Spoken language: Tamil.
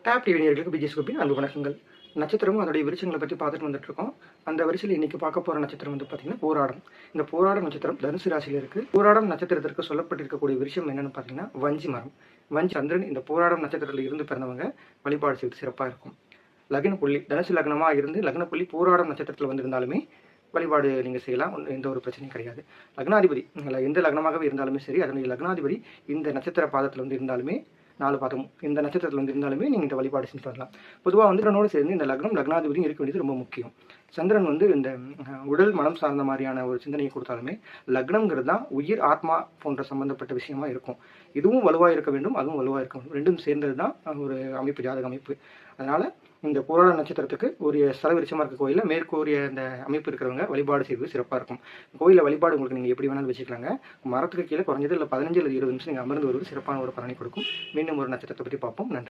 டாப் டிவி நேயர்களுக்கு விஜய் கோபின் அன்பு வணக்கங்கள். நட்சத்திரமும் அதோடைய விருச்சங்களை பற்றி பார்த்துட்டு வந்துட்டு இருக்கோம். அந்த வரிசையில் இன்னைக்கு பார்க்க போகிற நட்சத்திரம் வந்து பார்த்தீங்கன்னா போராடம். இந்த போராடம் நட்சத்திரம் தனுசு ராசியில் இருக்குது. போராடம் நட்சத்திரத்திற்கு சொல்லப்பட்டிருக்கக்கூடிய விஷயம் என்னென்னு பார்த்தீங்கன்னா வஞ்சி மரம். வஞ்சி சந்திரன் இந்த போராடம் நட்சத்திரத்தில் இருந்து பிறந்தவங்க வழிபாடு செய்வது சிறப்பாக இருக்கும். லக்ன புள்ளி தனுசு லக்னமாக இருந்து லக்ன புள்ளி போராடம் நட்சத்திரத்தில் வந்திருந்தாலுமே வழிபாடு நீங்கள் செய்யலாம். எந்த ஒரு பிரச்சனையும் கிடையாது. லக்னாதிபதி எந்த லக்னமாகவே இருந்தாலுமே சரி, அதனுடைய லக்னாதிபதி இந்த நட்சத்திர பாதத்தில் வந்து இருந்தாலுமே 4 பாதமும் இந்த நட்சத்திரத்தில் வந்து இருந்தாலுமே நீங்கள் இந்த வழிபாடு செஞ்சு வரலாம். பொதுவாக வந்து சந்திரனோடு சேர்ந்து இந்த லக்னாதிபதியும் இருக்க வேண்டியது ரொம்ப முக்கியம். சந்திரன் வந்து இந்த உடல் மனம் சார்ந்த மாதிரியான ஒரு சிந்தனையை கொடுத்தாலுமே லக்னம்ங்கிறது தான் உயிர் ஆத்மா போன்ற சம்பந்தப்பட்ட விஷயமா இருக்கும். இதுவும் வலுவாக இருக்க வேண்டும், அதுவும் வலுவாக இருக்க வேண்டும். ரெண்டும் சேர்ந்தது தான் ஒரு அமைப்பு, ஜாதக அமைப்பு. அதனால் இந்த போராட நட்சத்திரத்துக்கு ஒரு ஸ்தல விருட்சமாக இருக்க கோயிலில் மேற்கூறிய அந்த அமைப்பு இருக்கிறவங்க வழிபாடு செய்வது சிறப்பாக இருக்கும். கோயிலில் வழிபாடு உங்களுக்கு நீங்கள் எப்படி வேணாலும் வச்சுக்கலாங்க. மரத்துக்கு கீழே குறைஞ்சது இல்லை 15 அல்லது 20 நிமிஷம் நீங்கள் அமர்ந்து வருவது சிறப்பான ஒரு பலனை கொடுக்கும். மீண்டும் ஒரு நட்சத்திரத்தை பற்றி பார்ப்போம். நன்றி.